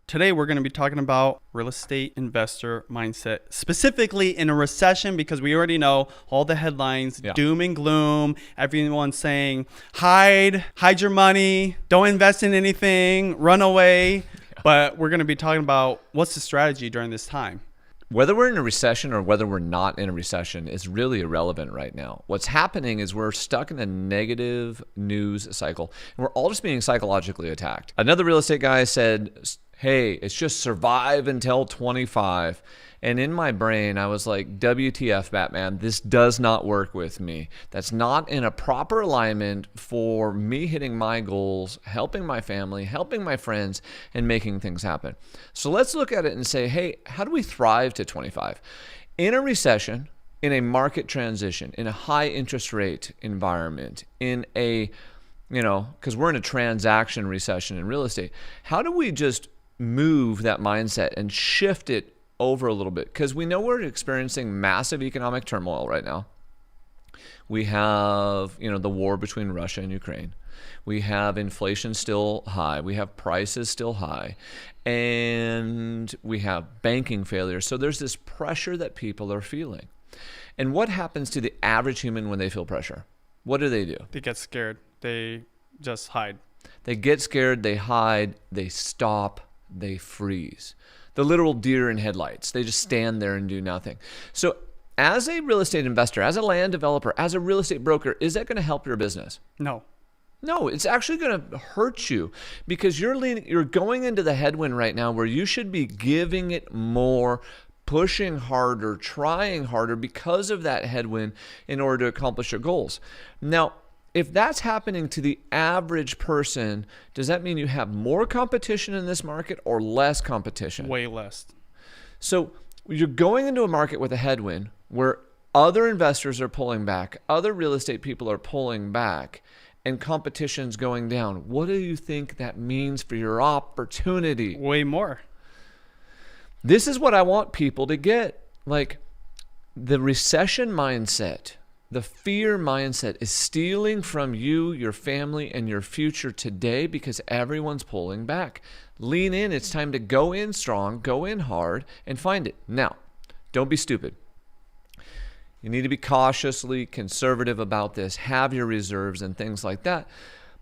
Today, we're going to be talking about real estate investor mindset, specifically in a recession, because we already know all the headlines, doom and gloom. Everyone's saying, hide your money, don't invest in anything, run away. But we're going to be talking about what's the strategy during this time. Whether we're in a recession or whether we're not in a recession is really irrelevant right now. What's happening is we're stuck in a negative news cycle, and we're all just being psychologically attacked. Another real estate guy said, hey, it's just survive until 25. And in my brain, I was like, WTF, Batman, this does not work with me. That's not in a proper alignment for me hitting my goals, helping my family, helping my friends, and making things happen. So let's look at it and say, hey, how do we thrive to 25? In a recession, in a market transition, in a high interest rate environment, in a, because we're in a transaction recession in real estate, how do we just move that mindset and shift it over a little bit? Because we know we're experiencing massive economic turmoil right now. We have, the war between Russia and Ukraine. We have inflation still high. We have prices still high. And we have banking failure. So there's this pressure that people are feeling. And what happens to the average human when they feel pressure? What do? They get scared. They just hide. They get scared. They hide. They stop. They freeze. The literal deer in headlights. They just stand there and do nothing. So as a real estate investor, as a land developer, as a real estate broker, is that going to help your business? No, it's actually going to hurt you, because you're going into the headwind right now where you should be giving it more, pushing harder, trying harder because of that headwind in order to accomplish your goals. Now, if that's happening to the average person, does that mean you have more competition in this market or less competition? Way less. So you're going into a market with a headwind where other investors are pulling back, other real estate people are pulling back, and competition's going down. What do you think that means for your opportunity? Way more. This is what I want people to get. Like, the recession mindset, the fear mindset is stealing from you, your family, and your future today because everyone's pulling back. Lean in. It's time to go in strong, go in hard, and find it. Now, don't be stupid. You need to be cautiously conservative about this. Have your reserves and things like that.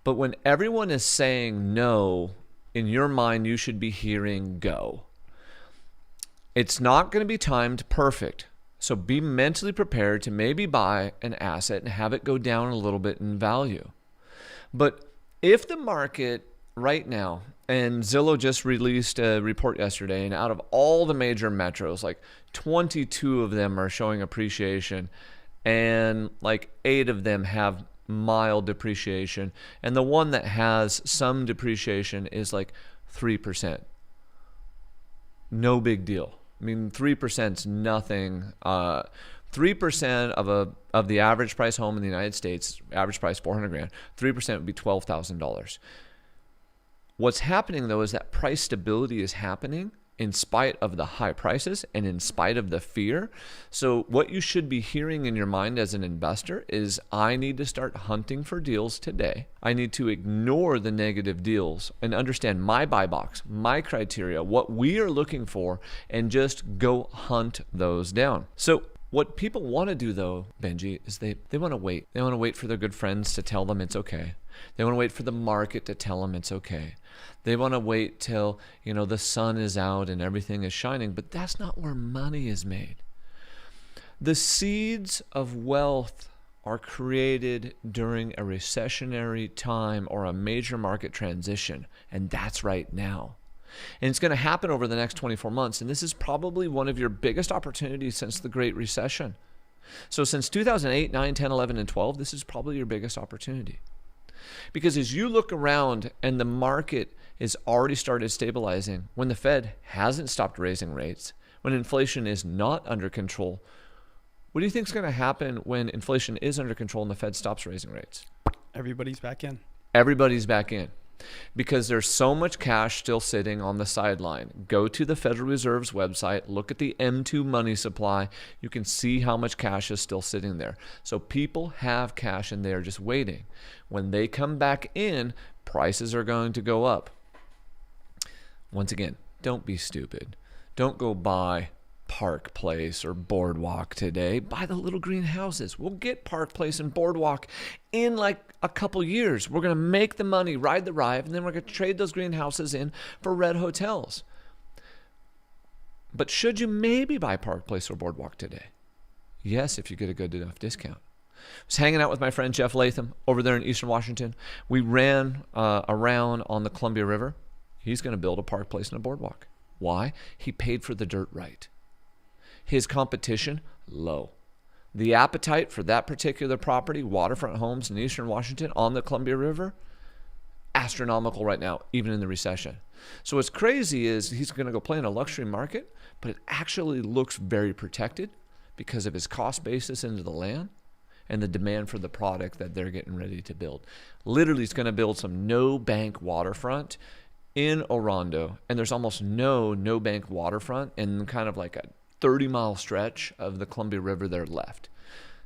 But when everyone is saying no, in your mind, you should be hearing go. It's not going to be timed perfect. So be mentally prepared to maybe buy an asset and have it go down a little bit in value. But if the market right now, and Zillow just released a report yesterday, and out of all the major metros, like 22 of them are showing appreciation, and like 8 of them have mild depreciation, and the one that has some depreciation is like 3%. No big deal. I mean, 3% is nothing. 3% of the average price home in the United States, average price $400,000, 3% would be $12,000. What's happening though is that price stability is happening in spite of the high prices and in spite of the fear. So what you should be hearing in your mind as an investor is, I need to start hunting for deals today. I need to ignore the negative deals and understand my buy box, my criteria, what we are looking for, and just go hunt those down. So what people want to do though, Benji, is they want to wait. They want to wait for their good friends to tell them it's okay. They want to wait for the market to tell them it's okay. They want to wait till, the sun is out and everything is shining, but that's not where money is made. The seeds of wealth are created during a recessionary time or a major market transition, and that's right now. And it's going to happen over the next 24 months, and this is probably one of your biggest opportunities since the Great Recession. So since 2008, 9, 10, 11, and 12, this is probably your biggest opportunity. Because as you look around and the market is already started stabilizing, when the Fed hasn't stopped raising rates, when inflation is not under control, what do you think is going to happen when inflation is under control and the Fed stops raising rates? Everybody's back in. Everybody's back in. Because there's so much cash still sitting on the sideline. Go to the Federal Reserve's website, look at the M2 money supply. You can see how much cash is still sitting there. So people have cash and they're just waiting. When they come back in, prices are going to go up. Once again, don't be stupid. Don't go buy Park Place or Boardwalk today. Buy the little green houses. We'll get Park Place and Boardwalk in like a couple years. We're going to make the money, ride the ride, and then we're going to trade those green houses in for red hotels. But should you maybe buy Park Place or Boardwalk today? Yes, if you get a good enough discount. I was hanging out with my friend Jeff Latham over there in Eastern Washington. We ran around on the Columbia River. He's going to build a Park Place and a Boardwalk. Why? He paid for the dirt right. His competition, low. The appetite for that particular property, waterfront homes in Eastern Washington on the Columbia River, astronomical right now, even in the recession. So what's crazy is he's going to go play in a luxury market, but it actually looks very protected because of his cost basis into the land and the demand for the product that they're getting ready to build. Literally, he's going to build some no-bank waterfront in Orondo, and there's almost no bank waterfront in kind of like a 30-mile stretch of the Columbia River there left.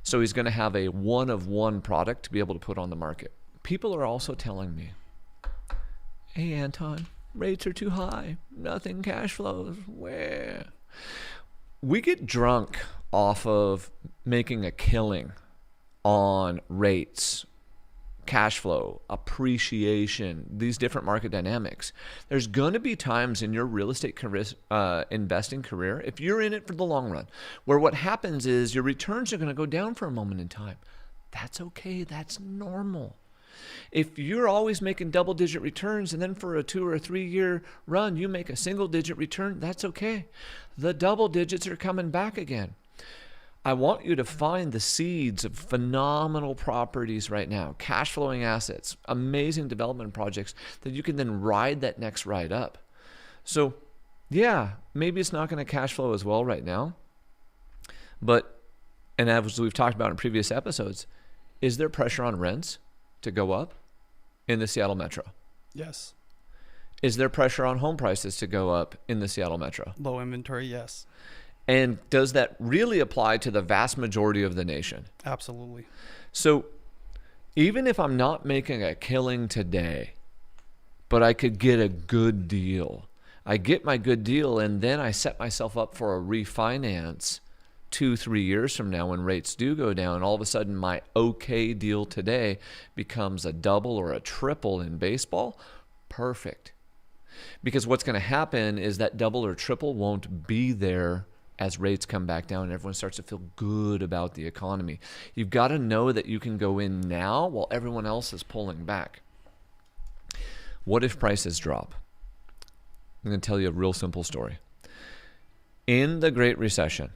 So he's going to have a one-of-one product to be able to put on the market. People are also telling me, hey, Anton, rates are too high. Nothing cash flows. Where? We get drunk off of making a killing on rates, cash flow, appreciation, these different market dynamics. There's going to be times in your real estate investing career, if you're in it for the long run, where what happens is your returns are going to go down for a moment in time. That's okay. That's normal. If you're always making double-digit returns and then for a 2 or 3 year run, you make a single-digit return, that's okay. The double digits are coming back again. I want you to find the seeds of phenomenal properties right now, cash flowing assets, amazing development projects that you can then ride that next ride up. So yeah, maybe it's not going to cash flow as well right now, but, and as we've talked about in previous episodes, is there pressure on rents to go up in the Seattle Metro? Yes. Is there pressure on home prices to go up in the Seattle Metro? Low inventory, yes. And does that really apply to the vast majority of the nation? Absolutely. So even if I'm not making a killing today, but I could get a good deal, I get my good deal and then I set myself up for a refinance 2-3 years from now when rates do go down, all of a sudden my okay deal today becomes a double or a triple in baseball. Perfect. Because what's going to happen is that double or triple won't be there as rates come back down and everyone starts to feel good about the economy. You've got to know that you can go in now while everyone else is pulling back. What if prices drop? I'm going to tell you a real simple story. In the Great Recession,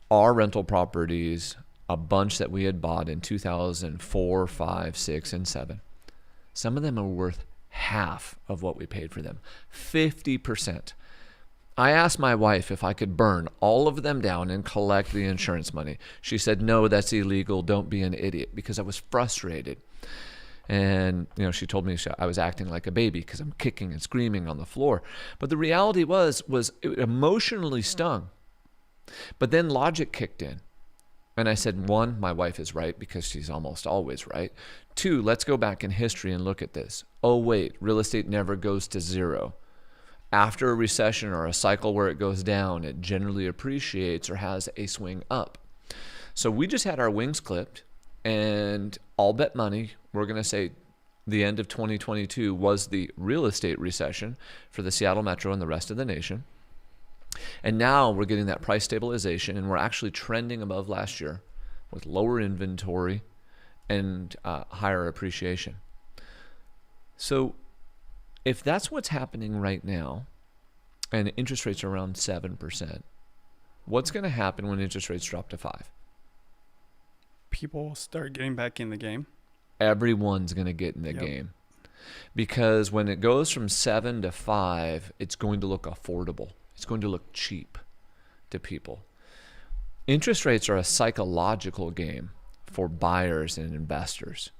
our rental properties, a bunch that we had bought in 2004, 5, 6, and 7, some of them are worth half of what we paid for them, 50%. I asked my wife if I could burn all of them down and collect the insurance money. She said, no, that's illegal. Don't be an idiot, because I was frustrated. And, she told me I was acting like a baby because I'm kicking and screaming on the floor. But the reality was it emotionally stung. But then logic kicked in. And I said, 1, my wife is right because she's almost always right. 2, let's go back in history and look at this. Oh, wait, real estate never goes to zero. After a recession or a cycle where it goes down, it generally appreciates or has a swing up. So we just had our wings clipped, and I'll bet money, we're going to say the end of 2022 was the real estate recession for the Seattle Metro and the rest of the nation. And now we're getting that price stabilization, and we're actually trending above last year with lower inventory and higher appreciation. So if that's what's happening right now, and interest rates are around 7%, what's going to happen when interest rates drop to 5? People start getting back in the game. Everyone's going to get in the game. Because when it goes from 7 to 5, it's going to look affordable. It's going to look cheap to people. Interest rates are a psychological game for buyers and investors.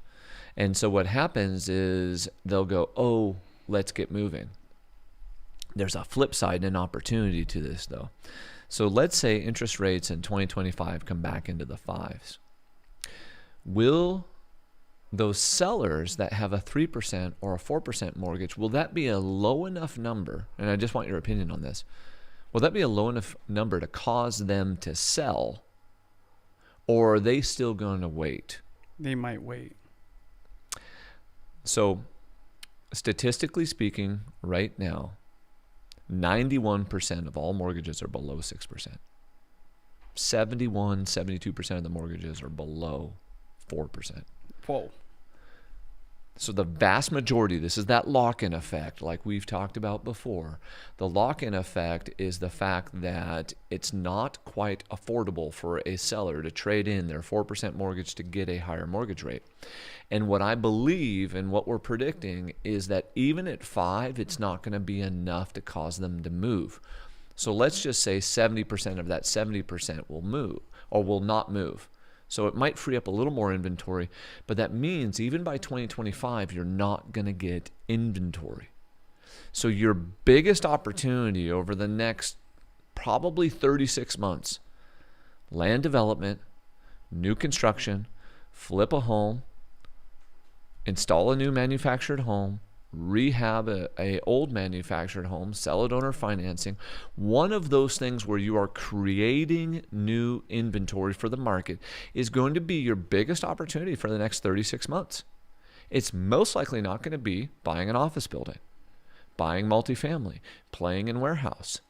And so what happens is they'll go, oh, let's get moving. There's a flip side and opportunity to this, though. So let's say interest rates in 2025 come back into the 5s. Will those sellers that have a 3% or a 4% mortgage, will that be a low enough number? And I just want your opinion on this. Will that be a low enough number to cause them to sell? Or are they still going to wait? They might wait. So statistically speaking, right now, 91% of all mortgages are below 6%. 72% of the mortgages are below 4%. Whoa. So the vast majority, this is that lock-in effect like we've talked about before. The lock-in effect is the fact that it's not quite affordable for a seller to trade in their 4% mortgage to get a higher mortgage rate. And what I believe and what we're predicting is that even at 5, it's not going to be enough to cause them to move. So let's just say 70% of that 70% will move or will not move. So it might free up a little more inventory, but that means even by 2025, you're not going to get inventory. So your biggest opportunity over the next probably 36 months, land development, new construction, flip a home, install a new manufactured home, rehab a old manufactured home, sell it owner financing. One of those things where you are creating new inventory for the market is going to be your biggest opportunity for the next 36 months. It's most likely not going to be buying an office building, buying multifamily, playing in warehouse.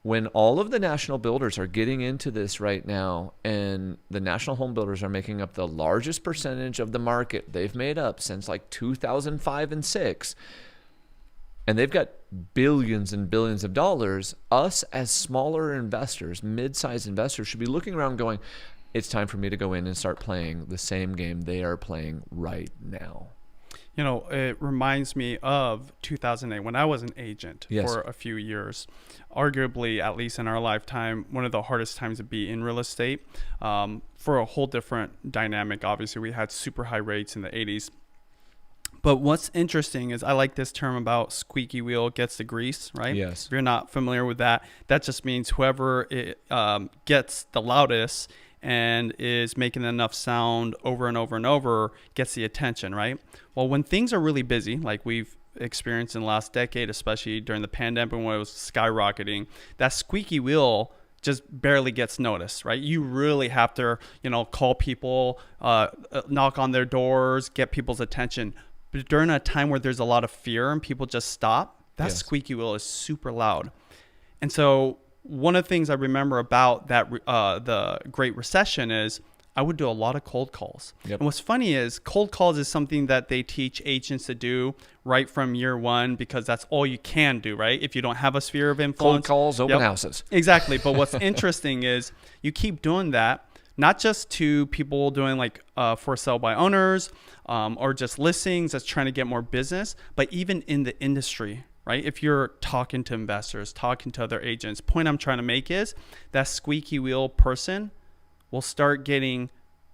When all of the national builders are getting into this right now, and the national home builders are making up the largest percentage of the market they've made up since like 2005 and 6, and they've got billions and billions of dollars, us as smaller investors, mid-sized investors, should be looking around going, it's time for me to go in and start playing the same game they are playing right now. You know, it reminds me of 2008 when I was an agent Yes. for a few years. Arguably, at least in our lifetime, one of the hardest times to be in real estate for a whole different dynamic. Obviously, we had super high rates in the 80s. But what's interesting is I like this term about squeaky wheel gets the grease, right? Yes. If you're not familiar with that, that just means whoever gets the loudest and is making enough sound over and over and over gets the attention, right? Well, when things are really busy, like we've experienced in the last decade, especially during the pandemic when it was skyrocketing, that squeaky wheel just barely gets noticed, right? You really have to, call people, knock on their doors, get people's attention. But during a time where there's a lot of fear and people just stop, that Yes. squeaky wheel is super loud. And so one of the things I remember about that the Great Recession is I would do a lot of cold calls. Yep. And what's funny is cold calls is something that they teach agents to do right from year one because that's all you can do, right? If you don't have a sphere of influence. Cold calls, open houses. Exactly. But what's interesting is you keep doing that, not just to people doing like for sale by owners or just listings that's trying to get more business, but even in the industry. Right? If you're talking to investors, talking to other agents, point I'm trying to make is that squeaky wheel person will start getting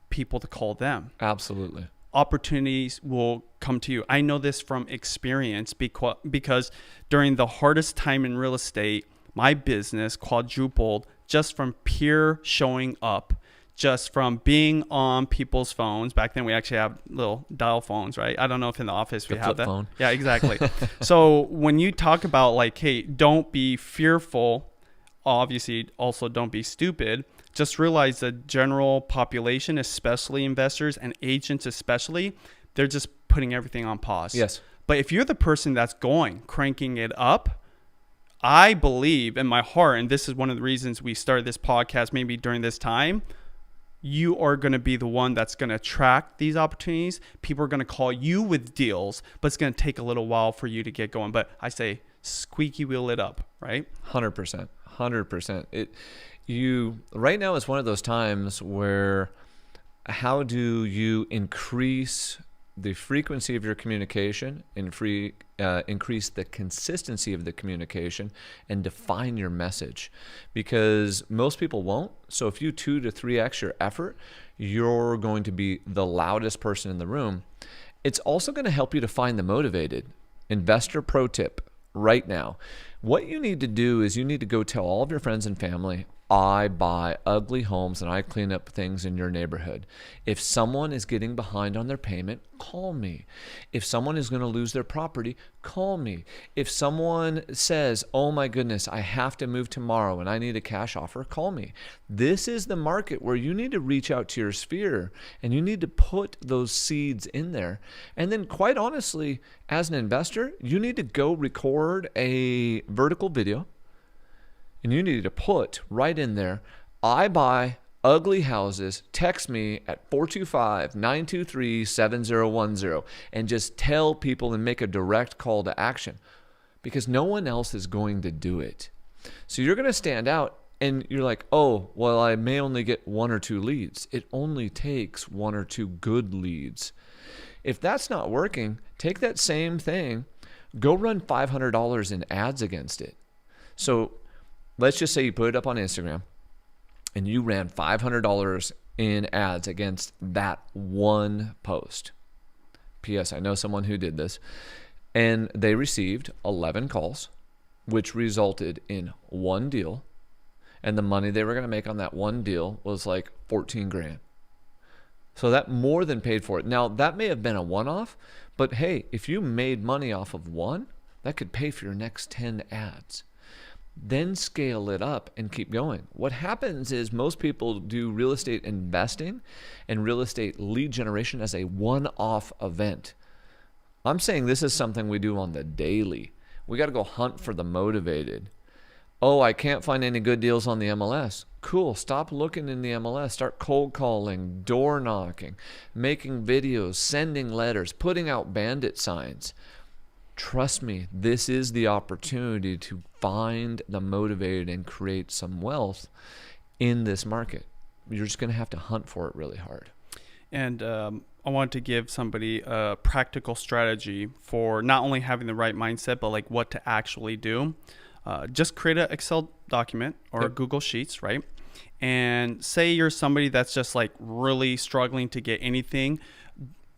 people to call them. Absolutely. Opportunities will come to you. I know this from experience because during the hardest time in real estate, my business quadrupled just from pure showing up, just from being on people's phones. Back then we actually have little dial phones, right? I don't know if in the office we The have flip that. phone. Yeah, exactly. So when you talk about like, hey, don't be fearful, obviously also don't be stupid. Just realize the general population, especially investors and agents especially, they're just putting everything on pause. Yes. But if you're the person that's cranking it up, I believe in my heart, and this is one of the reasons we started this podcast maybe during this time, you are going to be the one that's going to attract these opportunities. People are going to call you with deals, but it's going to take a little while for you to get going. But I say squeaky wheel it up, right? 100%. 100%. Right now is one of those times where how do you increase the frequency of your communication and increase the consistency of the communication and define your message, because most people won't. So if you 2 to 3x your effort, you're going to be the loudest person in the room. It's also going to help you to find the motivated. Investor pro tip right now. What you need to do is you need to go tell all of your friends and family, I buy ugly homes and I clean up things in your neighborhood. If someone is getting behind on their payment, call me. If someone is going to lose their property, call me. If someone says, oh my goodness, I have to move tomorrow and I need a cash offer, call me. This is the market where you need to reach out to your sphere and you need to put those seeds in there. And then quite honestly, as an investor, you need to go record a vertical video. And you need to put right in there, I buy ugly houses, text me at 425-923-7010 and just tell people and make a direct call to action because no one else is going to do it. So you're going to stand out and you're like, oh, well, I may only get 1 or 2 leads. It only takes 1 or 2 good leads. If that's not working, take that same thing, go run $500 in ads against it. So let's just say you put it up on Instagram and you ran $500 in ads against that one post. P.S. I know someone who did this. And they received 11 calls, which resulted in 1 deal. And the money they were going to make on that 1 deal was like 14 grand. So that more than paid for it. Now, that may have been a one-off, but hey, if you made money off of 1, that could pay for your next 10 ads. Then scale it up and keep going. What happens is most people do real estate investing and real estate lead generation as a one-off event. I'm saying this is something we do on the daily. We got to go hunt for the motivated. Oh, I can't find any good deals on the MLS. Cool. Stop looking in the MLS. Start cold calling, door knocking, making videos, sending letters, putting out bandit signs. Trust me, this is the opportunity to find the motivated and create some wealth in this market. You're just going to have to hunt for it really hard. And I want to give somebody a practical strategy for not only having the right mindset, but like what to actually do. Just create an Excel document or Google Sheets, right? And say you're somebody that's just like really struggling to get anything.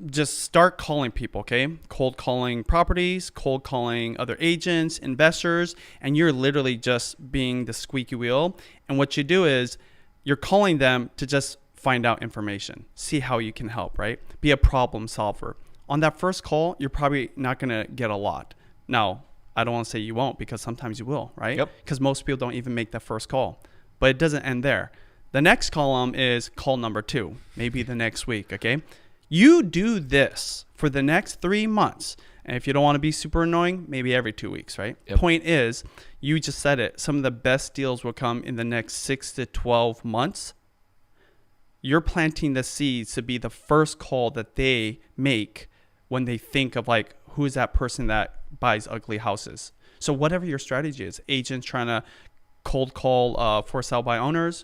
Just start calling people, okay? Cold calling properties, cold calling other agents, investors, and you're literally just being the squeaky wheel. And what you do is you're calling them to just find out information, see how you can help, right? Be a problem solver. On that first call, you're probably not going to get a lot. Now, I don't want to say you won't because sometimes you will, right? Yep. Because most people don't even make that first call. But it doesn't end there. The next column is call number 2, maybe the next week, okay? You do this for the next 3 months. And if you don't want to be super annoying, maybe every 2 weeks, right? Yep. Point is, you just said it. Some of the best deals will come in the next 6 to 12 months. You're planting the seeds to be the first call that they make when they think of like, who is that person that buys ugly houses? So whatever your strategy is, agents trying to cold call for sale by owners,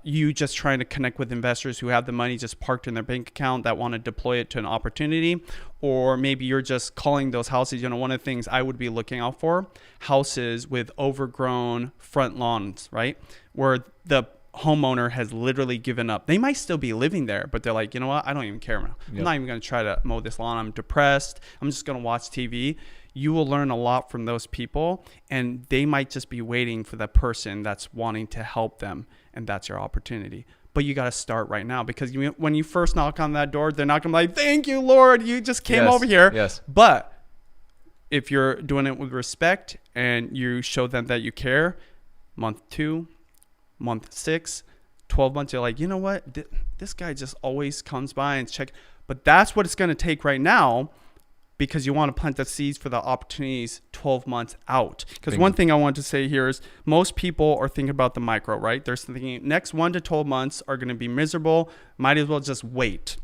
you just trying to connect with investors who have the money just parked in their bank account that want to deploy it to an opportunity, or maybe you're just calling those houses. You know, one of the things I would be looking out for, houses with overgrown front lawns, right? Where the homeowner has literally given up. They might still be living there, but they're like, you know what? I don't even care now. I'm not even going to try to mow this lawn. I'm depressed. I'm just going to watch TV. You will learn a lot from those people, and they might just be waiting for the person that's wanting to help them, and that's your opportunity. But you got to start right now, because when you first knock on that door, they're not going to be like, thank you, Lord, you just came over here. Yes. But if you're doing it with respect and you show them that you care, month 2, month 6, 12 months, you're like, you know what? This guy just always comes by and check. But that's what it's going to take right now, because you want to plant the seeds for the opportunities 12 months out. Because one thing I want to say here is most people are thinking about the micro, right? They're thinking next 1 to 12 months are going to be miserable. Might as well just wait.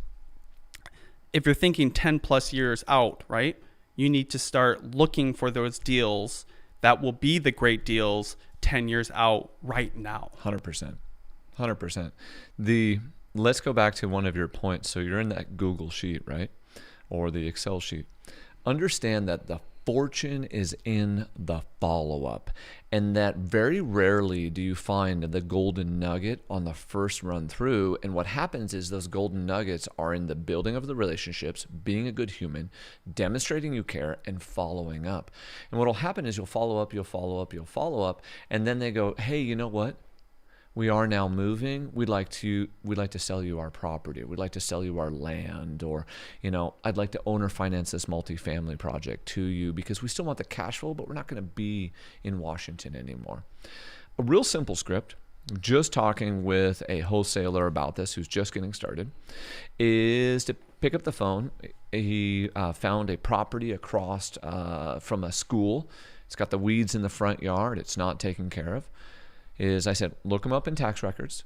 If you're thinking 10 plus years out, right? You need to start looking for those deals that will be the great deals 10 years out right now. 100%. 100%. Let's go back to one of your points. So you're in that Google sheet, right? Or the Excel sheet. Understand that the fortune is in the follow-up, and that very rarely do you find the golden nugget on the first run through. And what happens is those golden nuggets are in the building of the relationships, being a good human, demonstrating you care, and following up. And what will happen is you'll follow up, and then they go, hey, you know what? We are now moving. We'd like to sell you our property. We'd like to sell you our land, or, I'd like to owner finance this multifamily project to you because we still want the cash flow, but we're not going to be in Washington anymore. A real simple script, just talking with a wholesaler about this who's just getting started, is to pick up the phone. He found a property across from a school. It's got the weeds in the front yard. It's not taken care of. I said, look them up in tax records,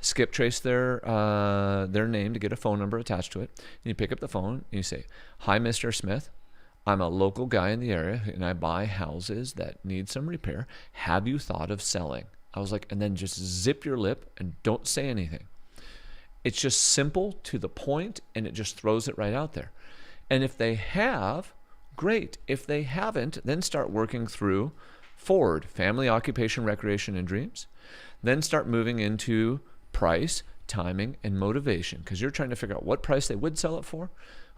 skip trace their name to get a phone number attached to it. And you pick up the phone and you say, hi, Mr. Smith. I'm a local guy in the area and I buy houses that need some repair. Have you thought of selling? I was like, and then just zip your lip and don't say anything. It's just simple, to the point, and it just throws it right out there. And if they have, great. If they haven't, then start working through forward, family, occupation, recreation, and dreams. Then start moving into price, timing, and motivation, because you're trying to figure out what price they would sell it for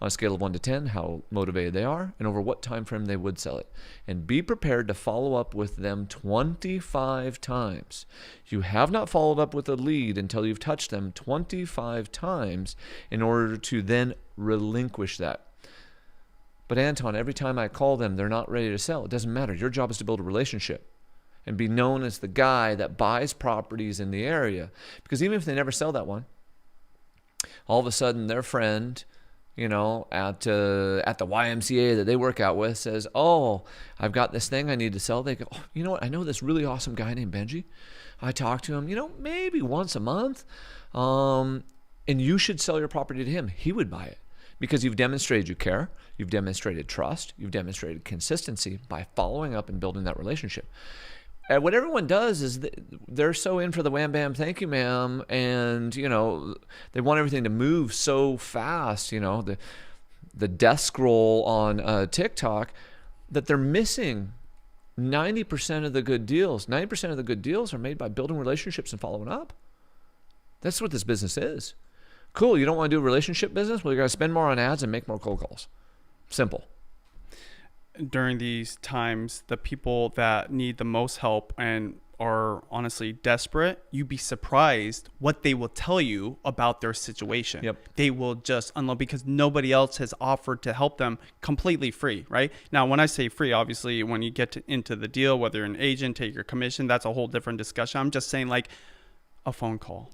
on a scale of 1 to 10, how motivated they are, and over what time frame they would sell it. And be prepared to follow up with them 25 times. You have not followed up with a lead until you've touched them 25 times in order to then relinquish that. But Anton, every time I call them, they're not ready to sell. It doesn't matter. Your job is to build a relationship and be known as the guy that buys properties in the area. Because even if they never sell that one, all of a sudden their friend, at the YMCA that they work out with says, oh, I've got this thing I need to sell. They go, oh, you know what? I know this really awesome guy named Benji. I talk to him, maybe once a month. And you should sell your property to him. He would buy it. Because you've demonstrated you care, you've demonstrated trust, you've demonstrated consistency by following up and building that relationship. And what everyone does is they're so in for the wham, bam, thank you, ma'am, and, they want everything to move so fast, the death scroll on TikTok, that they're missing 90% of the good deals. 90% of the good deals are made by building relationships and following up. That's what this business is. Cool, you don't want to do a relationship business? Well, you got to spend more on ads and make more cold calls. Simple. During these times, the people that need the most help and are honestly desperate, you'd be surprised what they will tell you about their situation. Yep. They will just unload because nobody else has offered to help them completely free, right? Now, when I say free, obviously, when you get into the deal, whether you're an agent, take your commission, that's a whole different discussion. I'm just saying like a phone call.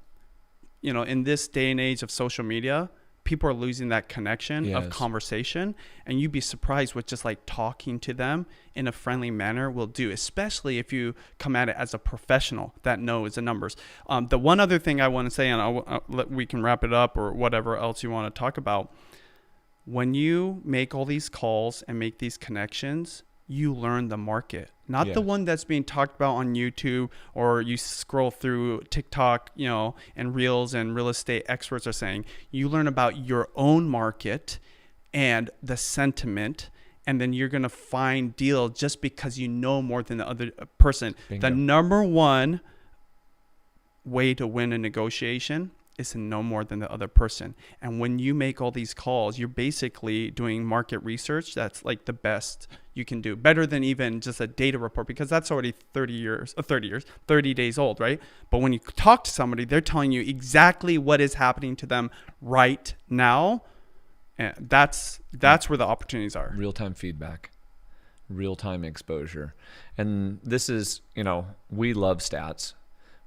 In this day and age of social media, people are losing that connection of conversation, and you'd be surprised what just like talking to them in a friendly manner will do, especially if you come at it as a professional that knows the numbers. The one other thing I want to say, and we can wrap it up or whatever else you want to talk about, when you make all these calls and make these connections, you learn the market, not the one that's being talked about on YouTube, or you scroll through TikTok, and Reels and real estate experts are saying. You learn about your own market and the sentiment, and then you're going to find deals just because you know more than the other person. Bingo. The number one way to win a negotiation is to know more than the other person. And when you make all these calls, you're basically doing market research. That's like the best you can do, better than even just a data report, because that's already 30 days old, right? But when you talk to somebody, they're telling you exactly what is happening to them right now. And that's where the opportunities are. Real-time feedback, real-time exposure. And this is, we love stats.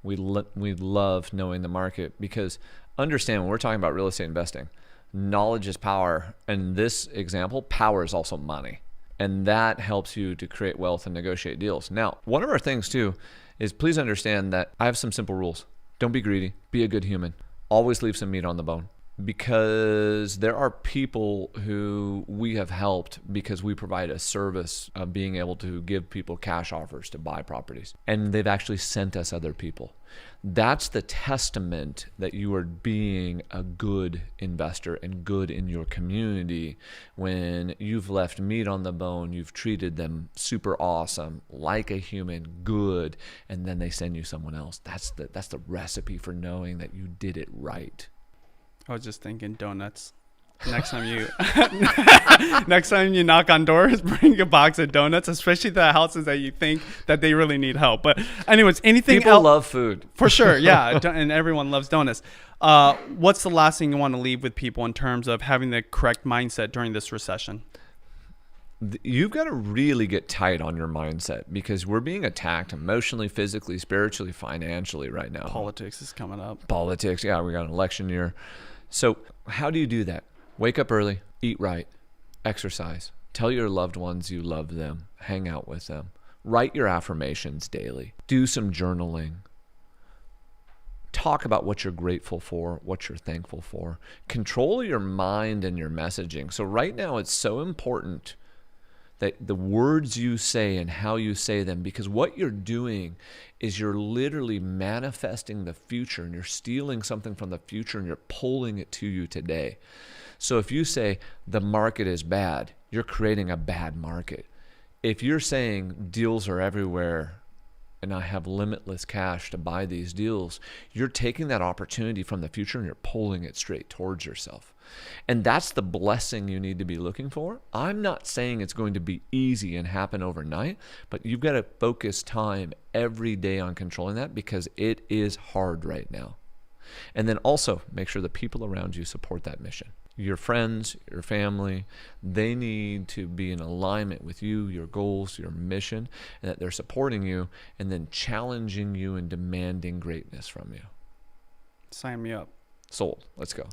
We love knowing the market, because understand, when we're talking about real estate investing, knowledge is power. And this example, power is also money. And that helps you to create wealth and negotiate deals. Now, one of our things too is, please understand that I have some simple rules. Don't be greedy. Be a good human. Always leave some meat on the bone. because there are people who we have helped because we provide a service of being able to give people cash offers to buy properties. And they've actually sent us other people. That's the testament that you are being a good investor and good in your community when you've left meat on the bone, you've treated them super awesome, like a human, good, and then they send you someone else. That's the recipe for knowing that you did it right. I was just thinking donuts. Next time you knock on doors, bring a box of donuts, especially the houses that you think that they really need help. But anyways, anything People love food. For sure, yeah, and everyone loves donuts. What's the last thing you want to leave with people in terms of having the correct mindset during this recession? You've got to really get tight on your mindset because we're being attacked emotionally, physically, spiritually, financially right now. Politics is coming up. Politics, yeah, we got an election year. So how do you do that? Wake up early, eat right, exercise, tell your loved ones you love them, hang out with them, write your affirmations daily, do some journaling, talk about what you're grateful for, what you're thankful for, control your mind and your messaging. So right now it's so important that the words you say and how you say them, because what you're doing is you're literally manifesting the future and you're stealing something from the future and you're pulling it to you today. So if you say the market is bad, you're creating a bad market. If you're saying deals are everywhere and I have limitless cash to buy these deals, you're taking that opportunity from the future and you're pulling it straight towards yourself. And that's the blessing you need to be looking for. I'm not saying it's going to be easy and happen overnight, but you've got to focus time every day on controlling that because it is hard right now. And then also make sure the people around you support that mission. Your friends, your family, they need to be in alignment with you, your goals, your mission, and that they're supporting you and then challenging you and demanding greatness from you. Sign me up. Sold. Let's go.